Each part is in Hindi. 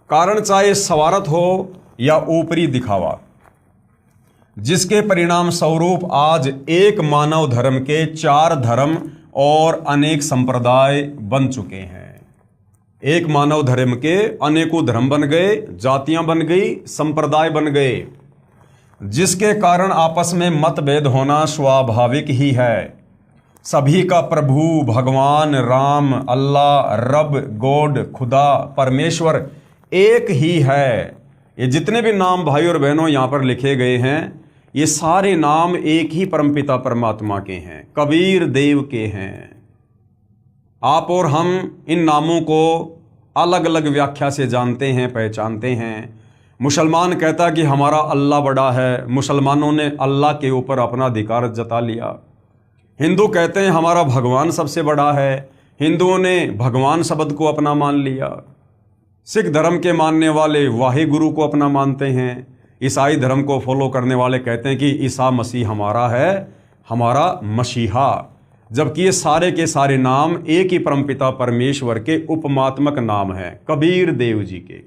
कारण चाहे स्वार्थ हो या ऊपरी दिखावा, जिसके परिणाम स्वरूप आज एक मानव धर्म के 4 धर्म और अनेक संप्रदाय बन चुके हैं। एक मानव धर्म के अनेकों धर्म बन गए, जातियां बन गई, संप्रदाय बन गए, जिसके कारण आपस में मतभेद होना स्वाभाविक ही है। सभी का प्रभु भगवान राम, अल्लाह, रब, गॉड, खुदा, परमेश्वर एक ही है। ये जितने भी नाम भाई और बहनों यहाँ पर लिखे गए हैं, ये सारे नाम एक ही परमपिता परमात्मा के हैं, कबीर देव के हैं। आप और हम इन नामों को अलग अलग व्याख्या से जानते हैं, पहचानते हैं। मुसलमान कहता कि हमारा अल्लाह बड़ा है, मुसलमानों ने अल्लाह के ऊपर अपना अधिकार जता लिया। हिंदू कहते हैं हमारा भगवान सबसे बड़ा है, हिंदुओं ने भगवान शब्द को अपना मान लिया। सिख धर्म के मानने वाले वाहे गुरु को अपना मानते हैं। ईसाई धर्म को फॉलो करने वाले कहते हैं कि ईसा मसीह हमारा है, हमारा मसीहा। जबकि ये सारे के सारे नाम एक ही परमपिता परमेश्वर के उपमात्मक नाम हैं, कबीर देव जी के।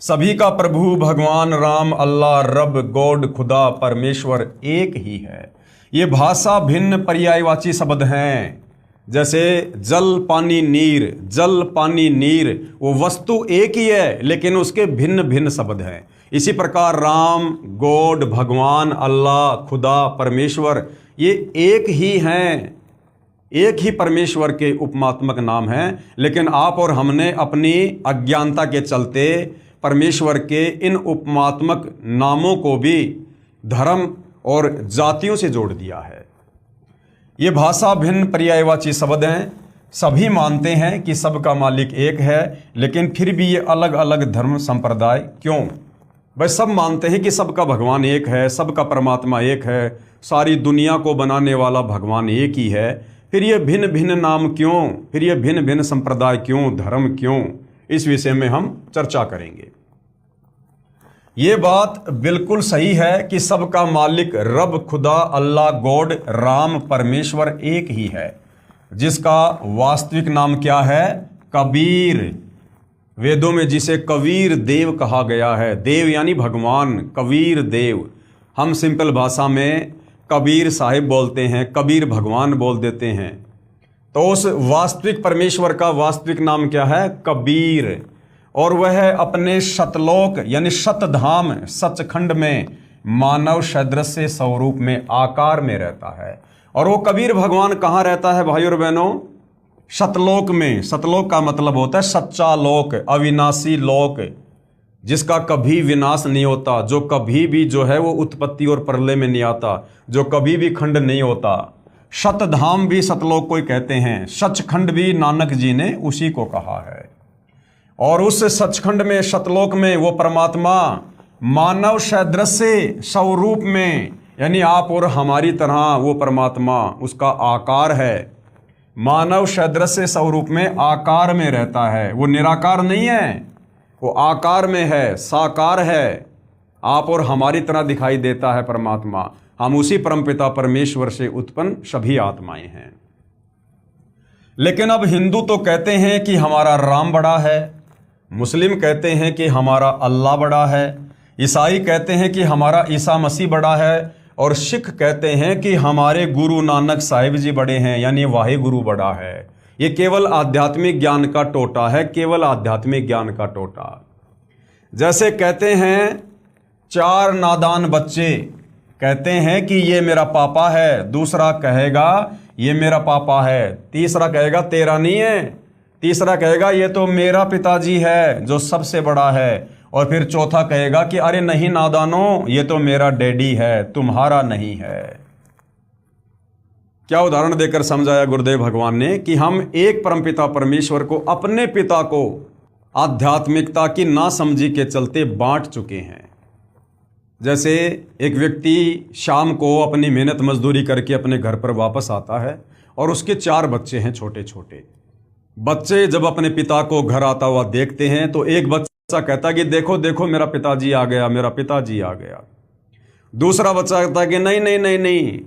सभी का प्रभु भगवान राम, अल्लाह, रब, गॉड, खुदा, परमेश्वर एक ही है। ये भाषा भिन्न पर्यायवाची शब्द हैं। जैसे जल, पानी, नीर, जल, पानी, नीर, वो वस्तु एक ही है लेकिन उसके भिन्न भिन्न शब्द हैं। इसी प्रकार राम, गॉड, भगवान, अल्लाह, खुदा, परमेश्वर, ये एक ही हैं, एक ही परमेश्वर के उपमात्मक नाम हैं। लेकिन आप और हमने अपनी अज्ञानता के चलते परमेश्वर के इन उपमात्मक नामों को भी धर्म और जातियों से जोड़ दिया है। ये भाषा भिन्न पर्यायवाची शब्द हैं। सभी मानते हैं कि सबका मालिक एक है, लेकिन फिर भी ये अलग अलग धर्म संप्रदाय क्यों? भाई सब मानते हैं कि सबका भगवान एक है, सबका परमात्मा एक है, सारी दुनिया को बनाने वाला भगवान एक ही है। फिर ये भिन्न भिन्न नाम क्यों? फिर ये भिन्न भिन्न संप्रदाय क्यों? धर्म क्यों? इस विषय में हम चर्चा करेंगे। ये बात बिल्कुल सही है कि सबका मालिक रब, खुदा, अल्लाह, गॉड, राम, परमेश्वर एक ही है, जिसका वास्तविक नाम क्या है? कबीर। वेदों में जिसे कबीर देव कहा गया है, देव यानी भगवान, कबीर देव। हम सिंपल भाषा में कबीर साहिब बोलते हैं, कबीर भगवान बोल देते हैं। तो उस वास्तविक परमेश्वर का वास्तविक नाम क्या है? कबीर। और वह अपने शतलोक यानी शतधाम सचखंड में मानव सदृश स्वरूप में आकार में रहता है। और वो कबीर भगवान कहाँ रहता है भाई और बहनों? शतलोक में। शतलोक का मतलब होता है सच्चा लोक, अविनाशी लोक, जिसका कभी विनाश नहीं होता, जो कभी भी जो है वो उत्पत्ति और प्रलय में नहीं आता, जो कभी भी खंड नहीं होता। शतधाम भी सतलोक को ही कहते हैं, सचखंड भी नानक जी ने उसी को कहा है। और उस सचखंड में, शतलोक में वो परमात्मा मानव सदृश स्वरूप में, यानी आप और हमारी तरह वो परमात्मा, उसका आकार है, मानव सदृश स्वरूप में आकार में रहता है। वो निराकार नहीं है, वो आकार में है, साकार है। आप और हमारी तरह दिखाई देता है परमात्मा। हम उसी परमपिता परमेश्वर से उत्पन्न सभी आत्माएं हैं। लेकिन अब हिंदू तो कहते हैं कि हमारा राम बड़ा है, मुस्लिम कहते हैं कि हमारा अल्लाह बड़ा है, ईसाई कहते हैं कि हमारा ईसा मसीह बड़ा है, और सिख कहते हैं कि हमारे गुरु नानक साहिब जी बड़े हैं, यानी वाहे गुरु बड़ा है। ये केवल आध्यात्मिक ज्ञान का टोटा है, केवल आध्यात्मिक ज्ञान का टोटा। जैसे कहते हैं 4 नादान बच्चे कहते हैं कि ये मेरा पापा है, दूसरा कहेगा ये मेरा पापा है, तीसरा कहेगा तेरा नहीं है, तीसरा कहेगा ये तो मेरा पिताजी है जो सबसे बड़ा है, और फिर चौथा कहेगा कि अरे नहीं नादानो, ये तो मेरा डैडी है, तुम्हारा नहीं है। क्या उदाहरण देकर समझाया गुरुदेव भगवान ने कि हम एक परमपिता परमेश्वर को, अपने पिता को आध्यात्मिकता की नासमझी के चलते बांट चुके हैं। जैसे एक व्यक्ति शाम को अपनी मेहनत मजदूरी करके अपने घर पर वापस आता है और उसके 4 बच्चे हैं, छोटे छोटे बच्चे। जब अपने पिता को घर आता हुआ देखते हैं तो एक बच्चा कहता है कि देखो देखो मेरा पिताजी आ गया, मेरा पिताजी आ गया। दूसरा बच्चा कहता है कि नहीं नहीं नहीं नहीं,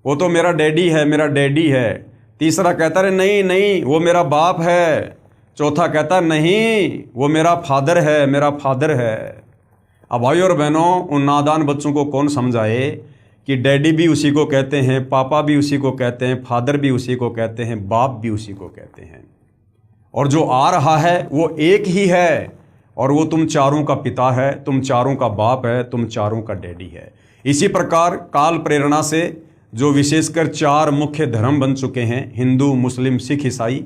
वो तो मेरा डैडी है, मेरा डैडी है। तीसरा कहता है नहीं नहीं, वो मेरा बाप है। चौथा कहता नहीं वो मेरा फादर है, मेरा फादर है। अब भाई और बहनों, उन नादान बच्चों को कौन समझाए कि डैडी भी उसी को कहते हैं, पापा भी उसी को कहते हैं, फादर भी उसी को कहते हैं, बाप भी उसी को कहते हैं, और जो आ रहा है वो एक ही है, और वो तुम चारों का पिता है, तुम चारों का बाप है, तुम चारों का डैडी है। इसी प्रकार काल प्रेरणा से जो विशेषकर चार मुख्य धर्म बन चुके हैं, हिंदू, मुस्लिम, सिख, ईसाई।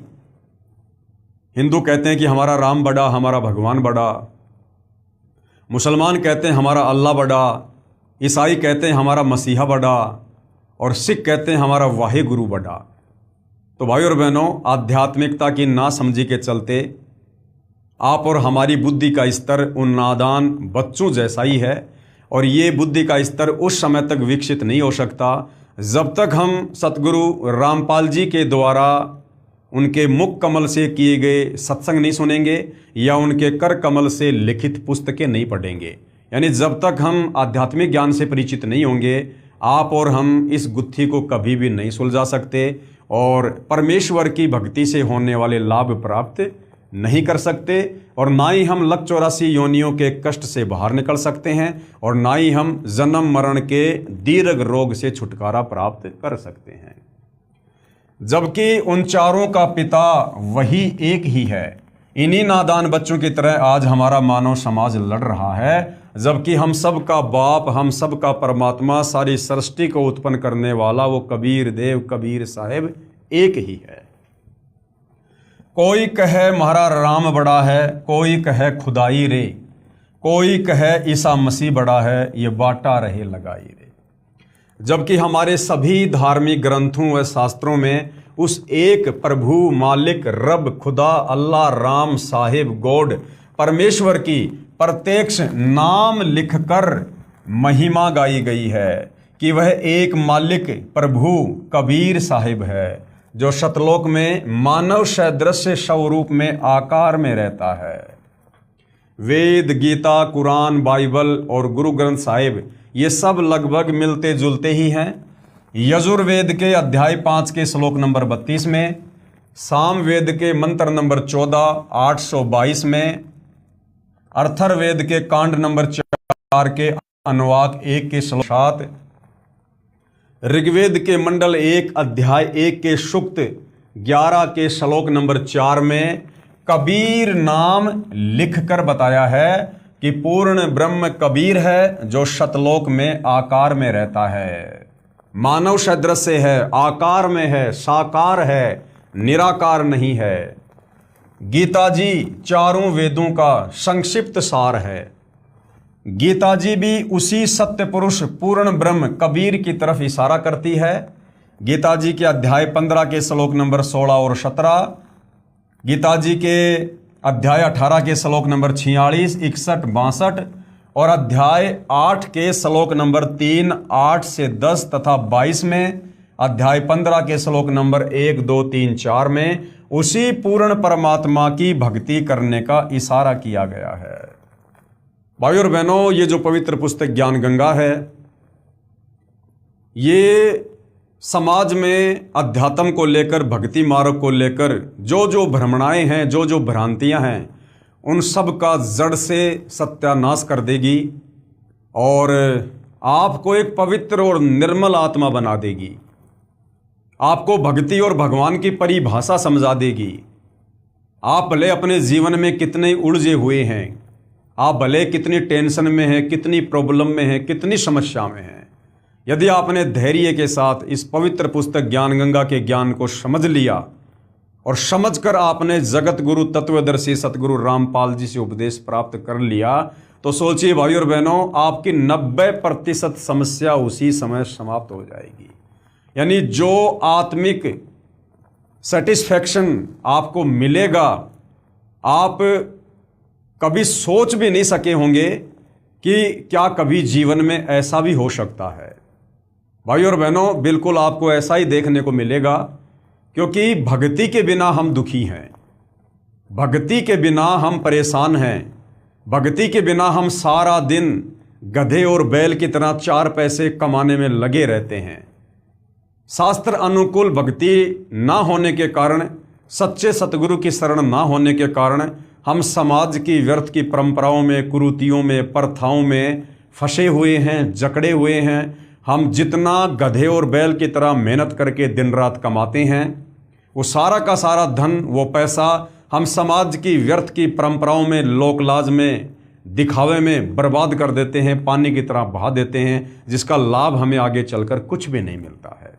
हिंदू कहते हैं कि हमारा राम बड़ा, हमारा भगवान बड़ा। मुसलमान कहते हैं हमारा अल्लाह बड़ा। ईसाई कहते हैं हमारा मसीहा बड़ा। और सिख कहते हैं हमारा वाहे गुरु बड़ा। तो भाई और बहनों, आध्यात्मिकता की नासमझी के चलते आप और हमारी बुद्धि का स्तर उन नादान बच्चों जैसा ही है, और ये बुद्धि का स्तर उस समय तक विकसित नहीं हो सकता जब तक हम सतगुरु रामपाल जी के द्वारा उनके मुख कमल से किए गए सत्संग नहीं सुनेंगे या उनके कर कमल से लिखित पुस्तकें नहीं पढ़ेंगे। यानी जब तक हम आध्यात्मिक ज्ञान से परिचित नहीं होंगे, आप और हम इस गुत्थी को कभी भी नहीं सुलझा सकते और परमेश्वर की भक्ति से होने वाले लाभ प्राप्त नहीं कर सकते, और ना ही हम लक 84 योनियों के कष्ट से बाहर निकल सकते हैं, और ना ही हम जन्म मरण के दीर्घ रोग से छुटकारा प्राप्त कर सकते हैं। जबकि उन चारों का पिता वही एक ही है। इन्हीं नादान बच्चों की तरह आज हमारा मानव समाज लड़ रहा है, जबकि हम सब का बाप, हम सब का परमात्मा, सारी सृष्टि को उत्पन्न करने वाला वो कबीर देव, कबीर साहेब एक ही है। कोई कहे हमारा राम बड़ा है, कोई कहे खुदाई रे, कोई कहे ईसा मसीह बड़ा है, ये बाटा रहे लगाई रे। जबकि हमारे सभी धार्मिक ग्रंथों व शास्त्रों में उस एक प्रभु, मालिक, रब, खुदा, अल्लाह, राम, साहिब, गॉड, परमेश्वर की प्रत्यक्ष नाम लिखकर महिमा गाई गई है कि वह एक मालिक प्रभु कबीर साहिब है, जो शतलोक में मानव सदृश स्वरूप में आकार में रहता है। वेद, गीता, कुरान, बाइबल और गुरु ग्रंथ साहिब ये सब लगभग मिलते जुलते ही हैं। यजुर्वेद के अध्याय 5 के श्लोक नंबर 32 में, सामवेद के मंत्र नंबर 14 822 में, अर्थर्वेद के कांड नंबर 4 के अनुवाक 1 के श्लोक 7, ऋग्वेद के मंडल 1 अध्याय 1 के सूक्त 11 के श्लोक नंबर 4 में कबीर नाम लिखकर बताया है कि पूर्ण ब्रह्म कबीर है, जो शतलोक में आकार में रहता है, मानव सदृश है, आकार में है, साकार है, निराकार नहीं है। गीता जी चारों वेदों का संक्षिप्त सार है। गीता जी भी उसी सत्य पुरुष पूर्ण ब्रह्म कबीर की तरफ इशारा करती है। गीता जी के अध्याय 15 के श्लोक नंबर 16 और 17, गीता जी के अध्याय 18 के श्लोक नंबर 46, 61, 62 और अध्याय 8 के श्लोक नंबर 3, 8 से 10 तथा 22 में, अध्याय 15 के श्लोक नंबर 1, 2, 3, 4 में उसी पूर्ण परमात्मा की भक्ति करने का इशारा किया गया है। भाई और बहनों, ये जो पवित्र पुस्तक ज्ञान गंगा है, ये समाज में अध्यात्म को लेकर, भक्ति मार्ग को लेकर जो जो भ्रमणाएं हैं, जो जो भ्रांतियां हैं, उन सब का जड़ से सत्यानाश कर देगी और आपको एक पवित्र और निर्मल आत्मा बना देगी। आपको भक्ति और भगवान की परिभाषा समझा देगी। आप भले अपने जीवन में कितने उलझे हुए हैं, आप भले कितनी टेंशन में हैं, कितनी प्रॉब्लम में हैं, कितनी समस्या में हैं, यदि आपने धैर्य के साथ इस पवित्र पुस्तक ज्ञान गंगा के ज्ञान को समझ लिया और समझकर आपने जगत गुरु तत्वदर्शी सतगुरु रामपाल जी से उपदेश प्राप्त कर लिया, तो सोचिए भाई और बहनों, आपकी 90% समस्या उसी समय समाप्त हो जाएगी। यानी जो आत्मिक सेटिस्फैक्शन आपको मिलेगा, आप कभी सोच भी नहीं सके होंगे कि क्या कभी जीवन में ऐसा भी हो सकता है। भाई और बहनों, बिल्कुल आपको ऐसा ही देखने को मिलेगा, क्योंकि भक्ति के बिना हम दुखी हैं, भक्ति के बिना हम परेशान हैं, भक्ति के बिना हम सारा दिन गधे और बैल की तरह 4 पैसे कमाने में लगे रहते हैं। शास्त्र अनुकूल भक्ति ना होने के कारण सच्चे सतगुरु की शरण ना होने के कारण हम समाज की व्यर्थ की परंपराओं में, कुरीतियों में, प्रथाओं में फंसे हुए हैं, जकड़े हुए हैं। हम जितना गधे और बैल की तरह मेहनत करके दिन रात कमाते हैं, वो सारा का सारा धन, वो पैसा हम समाज की व्यर्थ की परंपराओं में, लोकलाज में, दिखावे में बर्बाद कर देते हैं, पानी की तरह बहा देते हैं, जिसका लाभ हमें आगे चलकर कुछ भी नहीं मिलता है।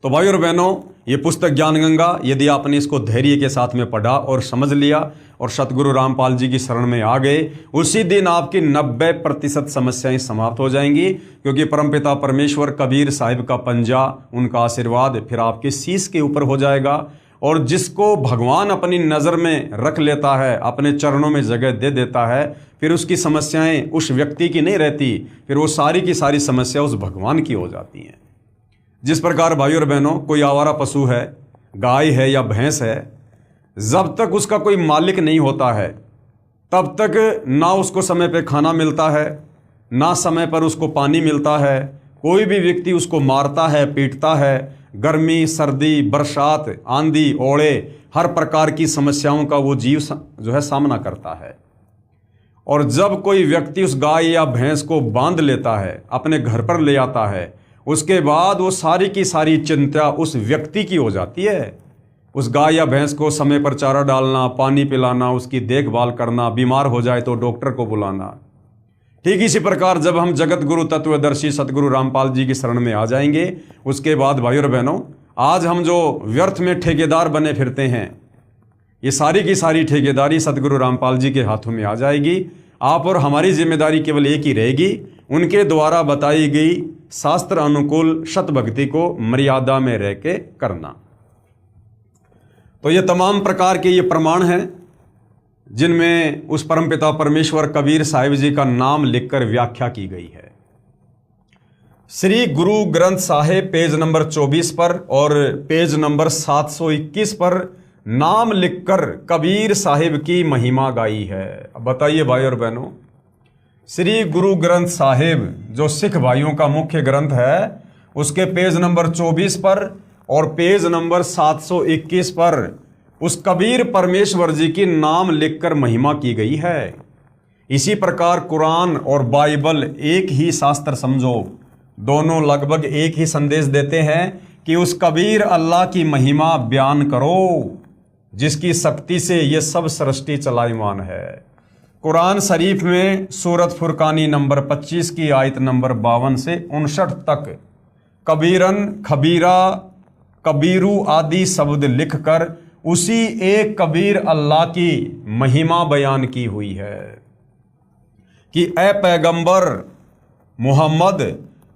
तो भाई और बहनों, ये पुस्तक ज्ञान गंगा, यदि आपने इसको धैर्य के साथ में पढ़ा और समझ लिया और सतगुरु रामपाल जी की शरण में आ गए, उसी दिन आपकी 90% समस्याएं समाप्त हो जाएंगी, क्योंकि परमपिता परमेश्वर, कबीर साहिब का पंजा, उनका आशीर्वाद फिर आपके शीश के ऊपर हो जाएगा। और जिसको भगवान अपनी नज़र में रख लेता है, अपने चरणों में जगह दे देता है, फिर उसकी समस्याएं उस व्यक्ति की नहीं रहती, फिर वो सारी की सारी समस्या उस भगवान की हो जाती हैं। जिस प्रकार भाई और बहनों, कोई आवारा पशु है, गाय है या भैंस है, जब तक उसका कोई मालिक नहीं होता है तब तक ना उसको समय पे खाना मिलता है, ना समय पर उसको पानी मिलता है। कोई भी व्यक्ति उसको मारता है, पीटता है। गर्मी, सर्दी, बरसात, आंधी, ओले, हर प्रकार की समस्याओं का वो जीव जो है सामना करता है। और जब कोई व्यक्ति उस गाय या भैंस को बांध लेता है, अपने घर पर ले आता है, उसके बाद वो सारी की सारी चिंता उस व्यक्ति की हो जाती है। उस गाय या भैंस को समय पर चारा डालना, पानी पिलाना, उसकी देखभाल करना, बीमार हो जाए तो डॉक्टर को बुलाना। ठीक इसी प्रकार जब हम जगत गुरु तत्वदर्शी सतगुरु रामपाल जी की शरण में आ जाएंगे, उसके बाद भाई और बहनों, आज हम जो व्यर्थ में ठेकेदार बने फिरते हैं, ये सारी की सारी ठेकेदारी सतगुरु रामपाल जी के हाथों में आ जाएगी। आप और हमारी जिम्मेदारी केवल एक ही रहेगी, उनके द्वारा बताई गई शास्त्र अनुकूल सत भक्ति को मर्यादा में रह के करना। तो ये तमाम प्रकार के ये प्रमाण हैं जिनमें उस परमपिता परमेश्वर कबीर साहिब जी का नाम लिखकर व्याख्या की गई है। श्री गुरु ग्रंथ साहिब पेज नंबर 24 पर और पेज नंबर 721 पर नाम लिखकर कबीर साहिब की महिमा गाई है। अब बताइए भाई और बहनों, श्री गुरु ग्रंथ साहिब जो सिख भाइयों का मुख्य ग्रंथ है, उसके पेज नंबर 24 पर और पेज नंबर 721 पर उस कबीर परमेश्वर जी की नाम लिखकर महिमा की गई है। इसी प्रकार कुरान और बाइबल एक ही शास्त्र समझो, दोनों लगभग एक ही संदेश देते हैं कि उस कबीर अल्लाह की महिमा बयान करो, जिसकी शक्ति से ये सब सृष्टि चलायमान है। कुरान शरीफ में सूरत फुरकानी नंबर 25 की आयत नंबर 52 से 59 तक कबीरन, खबीरा, कबीरू आदि शब्द लिखकर उसी एक कबीर अल्लाह की महिमा बयान की हुई है कि ए पैगंबर मोहम्मद,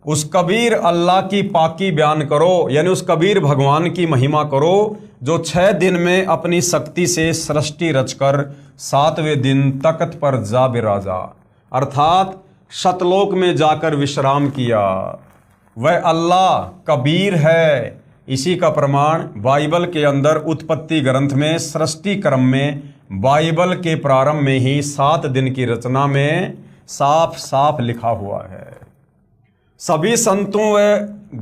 उस कबीर अल्लाह की पाकी बयान करो, यानी उस कबीर भगवान की महिमा करो जो 6 दिन में अपनी शक्ति से सृष्टि रचकर 7वें दिन तख्त पर जा बिराजा, अर्थात सतलोक में जाकर विश्राम किया। वह अल्लाह कबीर है। इसी का प्रमाण बाइबल के अंदर उत्पत्ति ग्रंथ में सृष्टि क्रम में बाइबल के प्रारंभ में ही 7 दिन की रचना में साफ साफ लिखा हुआ है। सभी संतों व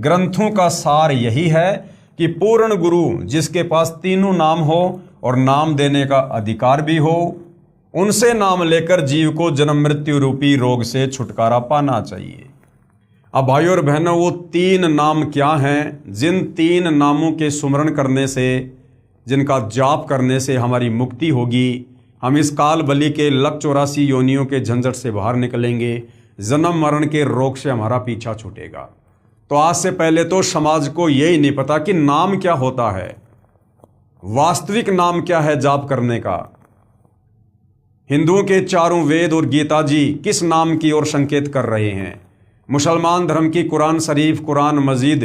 ग्रंथों का सार यही है कि पूर्ण गुरु जिसके पास तीनों नाम हो और नाम देने का अधिकार भी हो, उनसे नाम लेकर जीव को जन्म मृत्यु रूपी रोग से छुटकारा पाना चाहिए। अब भाई और बहनों, वो 3 नाम क्या हैं जिन 3 नामों के सुमरण करने से, जिनका जाप करने से हमारी मुक्ति होगी, हम इस काल बलि के लक 84 योनियों के झंझट से बाहर निकलेंगे, जन्म मरण के रोग से हमारा पीछा छूटेगा। तो आज से पहले तो समाज को यही नहीं पता कि नाम क्या होता है, वास्तविक नाम क्या है जाप करने का। हिंदुओं के चारों वेद और गीता जी किस नाम की ओर संकेत कर रहे हैं? मुसलमान धर्म की कुरान शरीफ, कुरान मजीद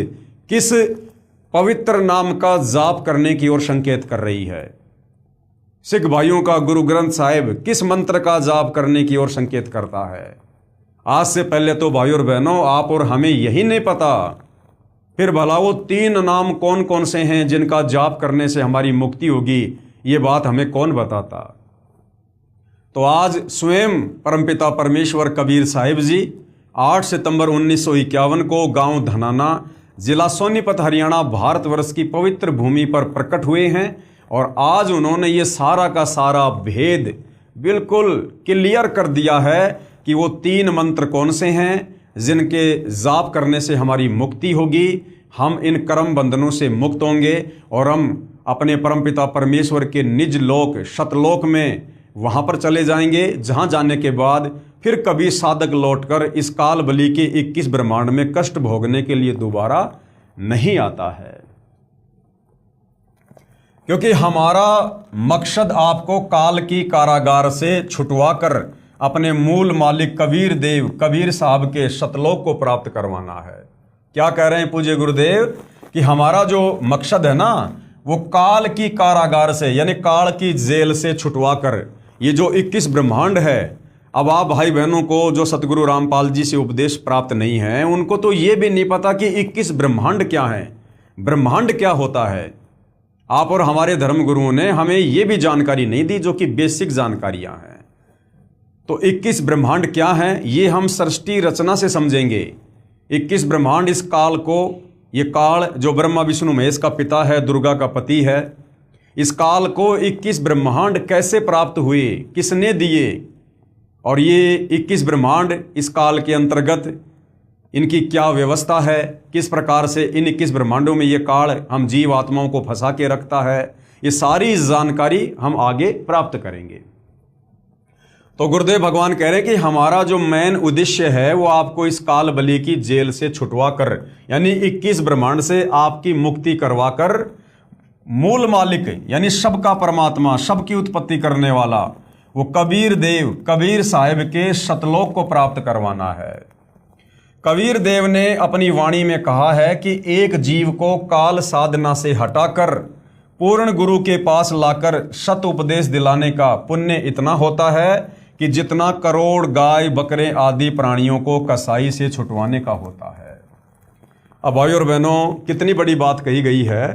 किस पवित्र नाम का जाप करने की ओर संकेत कर रही है? सिख भाइयों का गुरु ग्रंथ साहिब किस मंत्र का जाप करने की ओर संकेत करता है? आज से पहले तो भाई और बहनों, आप और हमें यही नहीं पता, फिर भला वो 3 नाम कौन कौन से हैं जिनका जाप करने से हमारी मुक्ति होगी, ये बात हमें कौन बताता? तो आज स्वयं परमपिता परमेश्वर कबीर साहिब जी 8 सितंबर 1951 को गांव धनाना जिला सोनीपत हरियाणा भारतवर्ष की पवित्र भूमि पर प्रकट हुए हैं और आज उन्होंने ये सारा का सारा भेद बिल्कुल क्लियर कर दिया है कि वो 3 मंत्र कौन से हैं जिनके जाप करने से हमारी मुक्ति होगी, हम इन कर्म बंधनों से मुक्त होंगे और हम अपने परमपिता परमेश्वर के निज लोक शतलोक में वहाँ पर चले जाएंगे, जहाँ जाने के बाद फिर कभी साधक लौटकर इस काल बलि के 21 ब्रह्मांड में कष्ट भोगने के लिए दोबारा नहीं आता है। क्योंकि हमारा मकसद आपको काल की कारागार से छुटवाकर अपने मूल मालिक कबीर देव कबीर साहब के शतलोक को प्राप्त करवाना है। क्या कह रहे हैं पूज्य गुरुदेव कि हमारा जो मकसद है ना वो काल की कारागार से यानी काल की जेल से छुटवाकर ये जो 21 ब्रह्मांड है। अब आप भाई बहनों को जो सतगुरु रामपाल जी से उपदेश प्राप्त नहीं है उनको तो ये भी नहीं पता कि 21 ब्रह्मांड क्या है, ब्रह्मांड क्या होता है। आप और हमारे धर्म गुरुओं ने हमें ये भी जानकारी नहीं दी जो कि बेसिक जानकारियां हैं। तो 21 ब्रह्मांड क्या है ये हम सृष्टि रचना से समझेंगे। 21 ब्रह्मांड इस काल को, ये काल जो ब्रह्मा विष्णु महेश का पिता है, दुर्गा का पति है, इस काल को 21 ब्रह्मांड कैसे प्राप्त हुए, किसने दिए, और ये 21 ब्रह्मांड इस काल के अंतर्गत इनकी क्या व्यवस्था है, किस प्रकार से इन 21 ब्रह्मांडों में ये काल हम जीव आत्माओं को फंसा के रखता है, ये सारी जानकारी हम आगे प्राप्त करेंगे। तो गुरुदेव भगवान कह रहे हैं कि हमारा जो मेन उद्देश्य है वो आपको इस काल बलि की जेल से छुटवा कर यानी 21 ब्रह्मांड से आपकी मुक्ति करवाकर मूल मालिक यानी सबका परमात्मा, सबकी उत्पत्ति करने वाला वो कबीर देव कबीर साहिब के शतलोक को प्राप्त करवाना है। कबीर देव ने अपनी वाणी में कहा है कि एक जीव को काल साधना से हटाकर पूर्ण गुरु के पास लाकर शत उपदेश दिलाने का पुण्य इतना होता है कि जितना करोड़ गाय बकरे आदि प्राणियों को कसाई से छुटवाने का होता है। अब भाई और बहनों कितनी बड़ी बात कही गई है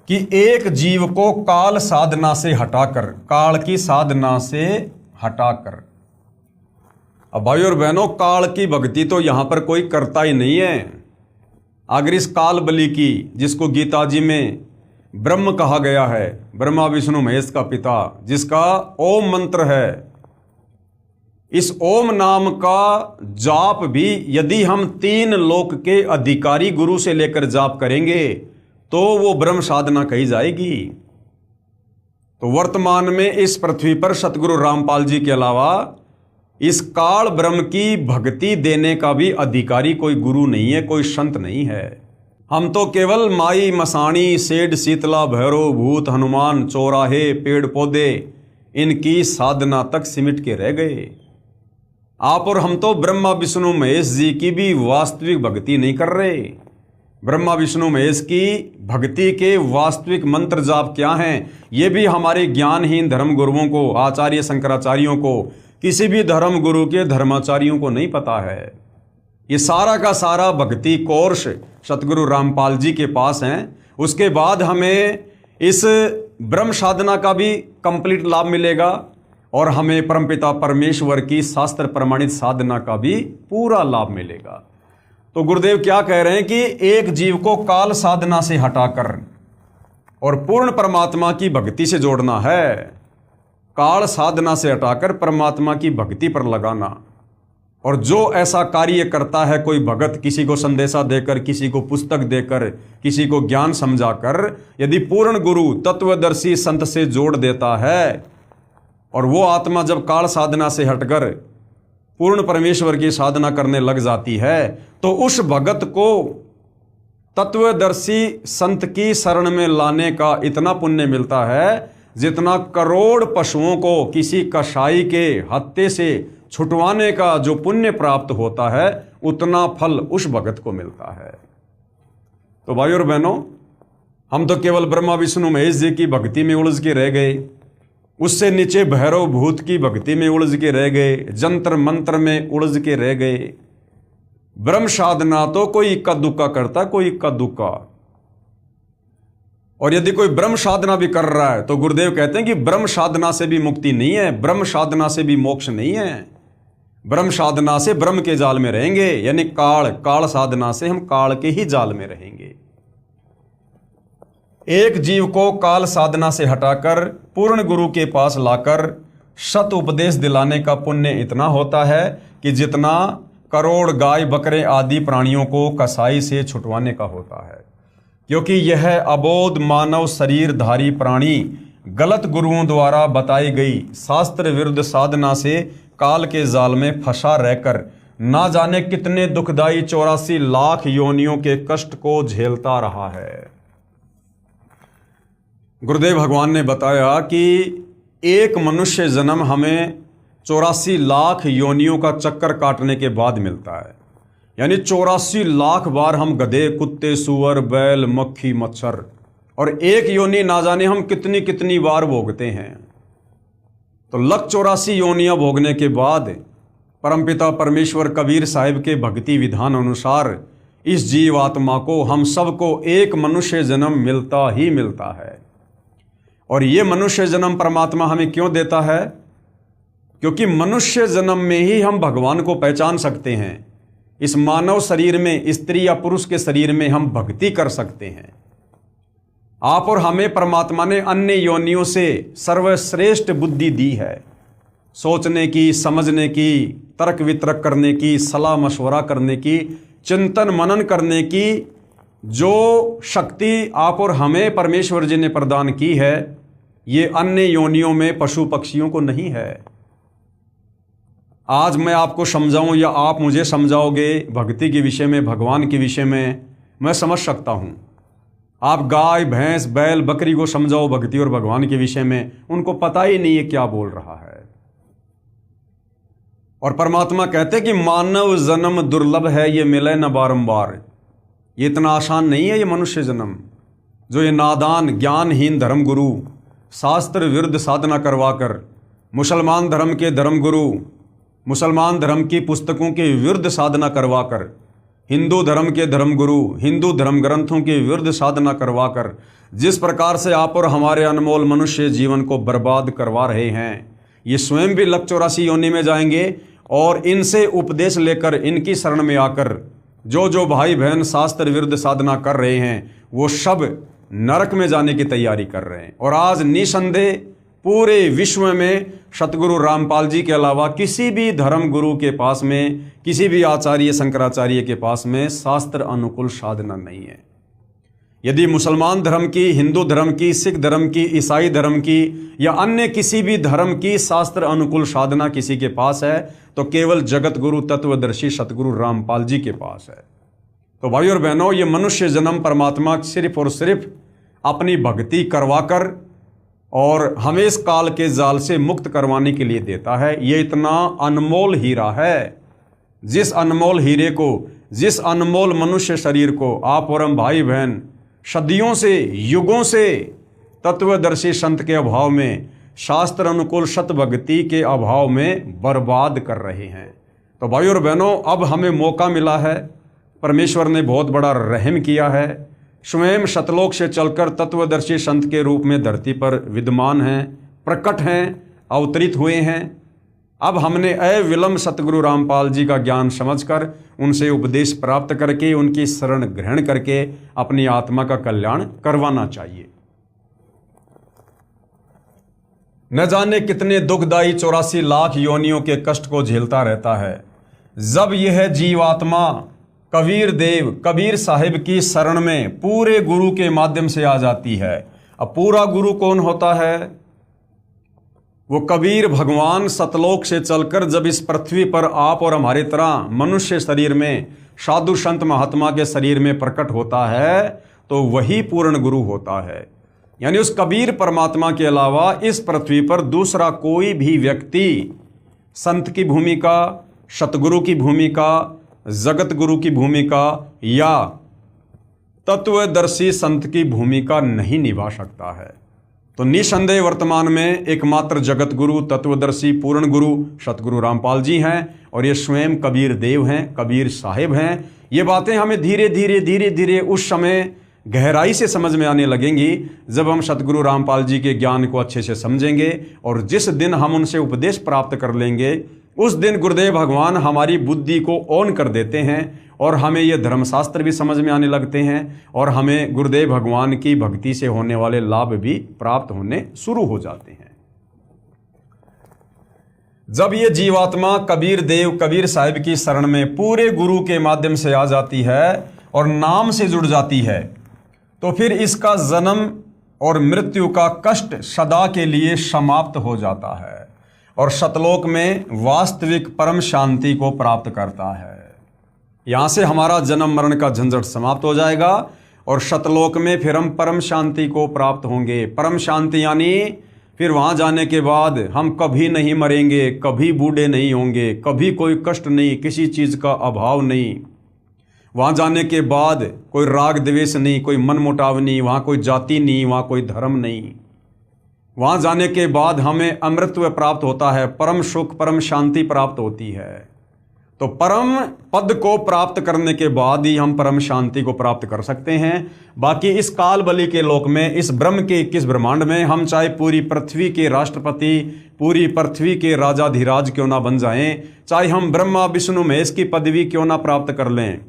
कि एक जीव को काल साधना से हटाकर, काल की साधना से हटाकर। अब भाई और बहनों काल की भक्ति तो यहां पर कोई करता ही नहीं है। अगर इस काल बलि की, जिसको गीता जी में ब्रह्म कहा गया है, ब्रह्मा विष्णु महेश का पिता, जिसका ओम मंत्र है, इस ओम नाम का जाप भी यदि हम 3 लोक के अधिकारी गुरु से लेकर जाप करेंगे तो वो ब्रह्म साधना कही जाएगी। तो वर्तमान में इस पृथ्वी पर सतगुरु रामपाल जी के अलावा इस काल ब्रह्म की भक्ति देने का भी अधिकारी कोई गुरु नहीं है, कोई संत नहीं है। हम तो केवल माई मसाणी सेठ शीतला भैरव भूत हनुमान चौराहे पेड़ पौधे इनकी साधना तक सिमट के रह गए। आप और हम तो ब्रह्मा विष्णु महेश जी की भी वास्तविक भक्ति नहीं कर रहे। ब्रह्मा विष्णु महेश की भक्ति के वास्तविक मंत्र जाप क्या हैं ये भी हमारे ज्ञानहीन धर्म गुरुओं को, आचार्य शंकराचार्यों को, किसी भी धर्म गुरु के धर्माचार्यों को नहीं पता है। ये सारा का सारा भक्ति कोर्स सतगुरु रामपाल जी के पास हैं। उसके बाद हमें इस ब्रह्म साधना का भी कंप्लीट लाभ मिलेगा और हमें परमपिता परमेश्वर की शास्त्र प्रमाणित साधना का भी पूरा लाभ मिलेगा। तो गुरुदेव क्या कह रहे हैं कि एक जीव को काल साधना से हटाकर और पूर्ण परमात्मा की भक्ति से जोड़ना है। काल साधना से हटाकर परमात्मा की भक्ति पर लगाना। और जो ऐसा कार्य करता है, कोई भगत किसी को संदेशा देकर, किसी को पुस्तक देकर, किसी को ज्ञान समझाकर यदि पूर्ण गुरु तत्वदर्शी संत से जोड़ देता है और वो आत्मा जब काल साधना से हटकर पूर्ण परमेश्वर की साधना करने लग जाती है तो उस भगत को तत्वदर्शी संत की शरण में लाने का इतना पुण्य मिलता है जितना करोड़ पशुओं को किसी कसाई के हत्थे से छुटवाने का जो पुण्य प्राप्त होता है उतना फल उस भगत को मिलता है। तो भाई और बहनों, हम तो केवल ब्रह्मा विष्णु महेश जी की भक्ति में उलझ के रह गए, उससे नीचे भैरव भूत की भक्ति में उलझ के रह गए, जंत्र मंत्र में उलझ के रह गए। ब्रह्म साधना तो कोई इक्का दुक्का करता, कोई इक्का दुक्का। और यदि कोई ब्रह्म साधना भी कर रहा है तो गुरुदेव कहते हैं कि ब्रह्म साधना से भी मुक्ति नहीं है, ब्रह्म साधना से भी मोक्ष नहीं है। ब्रह्म साधना से ब्रह्म के जाल में रहेंगे, यानी काल साधना से हम काल के ही जाल में रहेंगे। एक जीव को काल साधना से हटाकर पूर्ण गुरु के पास लाकर सत उपदेश दिलाने का पुण्य इतना होता है कि जितना करोड़ गाय बकरे आदि प्राणियों को कसाई से छुटवाने का होता है। क्योंकि यह अबोध मानव शरीरधारी प्राणी गलत गुरुओं द्वारा बताई गई शास्त्र विरुद्ध साधना से काल के जाल में फंसा रहकर ना जाने कितने दुखदाई 84 लाख योनियों के कष्ट को झेलता रहा है। गुरुदेव भगवान ने बताया कि एक मनुष्य जन्म हमें 84 लाख योनियों का चक्कर काटने के बाद मिलता है। यानी 84 लाख बार हम गधे, कुत्ते, सुअर, बैल, मक्खी, मच्छर और एक योनि ना जाने हम कितनी कितनी बार भोगते हैं। तो लख 84 योनियां भोगने के बाद परमपिता परमेश्वर कबीर साहिब के भक्ति विधान अनुसार इस जीव आत्मा को, हम सबको एक मनुष्य जन्म मिलता ही मिलता है। और ये मनुष्य जन्म परमात्मा हमें क्यों देता है? क्योंकि मनुष्य जन्म में ही हम भगवान को पहचान सकते हैं। इस मानव शरीर में, स्त्री या पुरुष के शरीर में हम भक्ति कर सकते हैं। आप और हमें परमात्मा ने अन्य योनियों से सर्वश्रेष्ठ बुद्धि दी है, सोचने की, समझने की, तर्क वितर्क करने की, सलाह मशवरा करने की, चिंतन मनन करने की जो शक्ति आप और हमें परमेश्वर जी ने प्रदान की है, ये अन्य योनियों में पशु पक्षियों को नहीं है। आज मैं आपको समझाऊं या आप मुझे समझाओगे भक्ति के विषय में, भगवान के विषय में, मैं समझ सकता हूं। आप गाय, भैंस, बैल, बकरी को समझाओ भक्ति और भगवान के विषय में, उनको पता ही नहीं है क्या बोल रहा है। और परमात्मा कहते कि मानव जन्म दुर्लभ है, ये मिले न बारंबार। ये इतना आसान नहीं है ये मनुष्य जन्म, जो ये नादान ज्ञानहीन धर्मगुरु शास्त्र विरुद्ध साधना करवाकर, मुसलमान धर्म के धर्मगुरु मुसलमान धर्म की पुस्तकों के विरुद्ध साधना करवाकर, हिंदू धर्म के धर्मगुरु हिंदू धर्म ग्रंथों के विरुद्ध साधना करवाकर जिस प्रकार से आप और हमारे अनमोल मनुष्य जीवन को बर्बाद करवा रहे हैं, ये स्वयं भी लख 84 योनि में जाएंगे। और इनसे उपदेश लेकर, इनकी शरण में आकर जो भाई बहन शास्त्र विरुद्ध साधना कर रहे हैं, वो सब नरक में जाने की तैयारी कर रहे हैं। और आज निसंदेह पूरे विश्व में सतगुरु रामपाल जी के अलावा किसी भी धर्म गुरु के पास में, किसी भी आचार्य शंकराचार्य के पास में शास्त्र अनुकूल साधना नहीं है। यदि मुसलमान धर्म की, हिंदू धर्म की, सिख धर्म की, ईसाई धर्म की या अन्य किसी भी धर्म की शास्त्र अनुकूल साधना किसी के पास है, तो केवल जगत गुरु तत्वदर्शी सतगुरु रामपाल जी के पास है। तो भाई और बहनों, ये मनुष्य जन्म परमात्मा सिर्फ और सिर्फ अपनी भक्ति करवाकर और हमें इस काल के जाल से मुक्त करवाने के लिए देता है। ये इतना अनमोल हीरा है। जिस अनमोल हीरे को, जिस अनमोल मनुष्य शरीर को आप और हम भाई बहन सदियों से, युगों से तत्वदर्शी संत के अभाव में, शास्त्र अनुकूल सत भक्ति के अभाव में बर्बाद कर रहे हैं। तो भाई और बहनों, अब हमें मौका मिला है। परमेश्वर ने बहुत बड़ा रहम किया है। स्वयं सतलोक से चलकर तत्वदर्शी संत के रूप में धरती पर विद्यमान हैं, प्रकट हैं, अवतरित हुए हैं। अब हमने अविलंब सतगुरु रामपाल जी का ज्ञान समझकर, उनसे उपदेश प्राप्त करके, उनकी शरण ग्रहण करके अपनी आत्मा का कल्याण करवाना चाहिए। न जाने कितने दुखदाई 84 लाख योनियों के कष्ट को झेलता रहता है। जब यह जीवात्मा कबीर देव, कबीर साहिब की शरण में पूरे गुरु के माध्यम से आ जाती है। अब पूरा गुरु कौन होता है? वो कबीर भगवान सतलोक से चलकर जब इस पृथ्वी पर आप और हमारी तरह मनुष्य शरीर में, साधु संत महात्मा के शरीर में प्रकट होता है, तो वही पूर्ण गुरु होता है। यानी उस कबीर परमात्मा के अलावा इस पृथ्वी पर दूसरा कोई भी व्यक्ति संत की भूमिका, सतगुरु की भूमिका, जगत गुरु की भूमिका या तत्वदर्शी संत की भूमिका नहीं निभा सकता है। तो निसंदेह वर्तमान में एकमात्र जगत गुरु, तत्वदर्शी, पूर्ण गुरु सतगुरु रामपाल जी हैं और ये स्वयं कबीर देव हैं, कबीर साहिब हैं। ये बातें हमें धीरे धीरे उस समय गहराई से समझ में आने लगेंगी जब हम सतगुरु रामपाल जी के ज्ञान को अच्छे से समझेंगे। और जिस दिन हम उनसे उपदेश प्राप्त कर लेंगे, उस दिन गुरुदेव भगवान हमारी बुद्धि को ऑन कर देते हैं और हमें ये धर्मशास्त्र भी समझ में आने लगते हैं और हमें गुरुदेव भगवान की भक्ति से होने वाले लाभ भी प्राप्त होने शुरू हो जाते हैं। जब ये जीवात्मा कबीर साहिब की शरण में पूरे गुरु के माध्यम से आ जाती है और नाम से जुड़ जाती है, तो फिर इसका जन्म और मृत्यु का कष्ट सदा के लिए समाप्त हो जाता है और सतलोक में वास्तविक परम शांति को प्राप्त करता है। यहाँ से हमारा जन्म मरण का झंझट समाप्त हो जाएगा और सतलोक में फिर हम परम शांति को प्राप्त होंगे। परम शांति यानी फिर वहाँ जाने के बाद हम कभी नहीं मरेंगे, कभी बूढ़े नहीं होंगे, कभी कोई कष्ट नहीं, किसी चीज़ का अभाव नहीं। वहाँ जाने के बाद कोई राग द्वेष नहीं, कोई मन मुटाव नहीं, वहाँ कोई जाति नहीं, वहाँ कोई धर्म नहीं। वहाँ जाने के बाद हमें अमृतत्व प्राप्त होता है, परम सुख परम शांति प्राप्त होती है। तो परम पद को प्राप्त करने के बाद ही हम परम शांति को प्राप्त कर सकते हैं। बाकी इस काल बलि के लोक में, इस ब्रह्म के 21 ब्रह्मांड में हम चाहे पूरी पृथ्वी के राष्ट्रपति, पूरी पृथ्वी के राजाधिराज क्यों ना बन जाएं, चाहे हम ब्रह्मा विष्णु महेश की पदवी क्यों ना प्राप्त कर लें,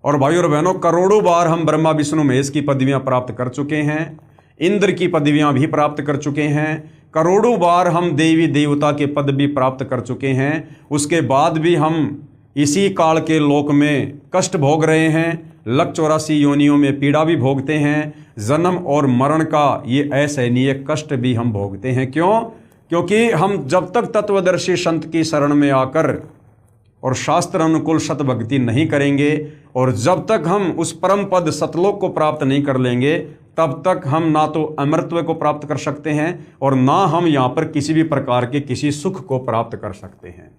और भाइयों और बहनों करोड़ों बार हम ब्रह्मा विष्णु महेश की पदवियां प्राप्त कर चुके हैं, इंद्र की पदवियां भी प्राप्त कर चुके हैं, करोड़ों बार हम देवी देवता के पद भी प्राप्त कर चुके हैं। उसके बाद भी हम इसी काल के लोक में कष्ट भोग रहे हैं, लख 84 योनियों में पीड़ा भी भोगते हैं, जन्म और मरण का ये असहनीय कष्ट भी हम भोगते हैं। क्यों? क्योंकि हम जब तक तत्वदर्शी संत की शरण में आकर और शास्त्र अनुकूल सत भक्ति नहीं करेंगे और जब तक हम उस परम पद सतलोक को प्राप्त नहीं कर लेंगे, तब तक हम ना तो अमृतत्व को प्राप्त कर सकते हैं और ना हम यहाँ पर किसी भी प्रकार के किसी सुख को प्राप्त कर सकते हैं।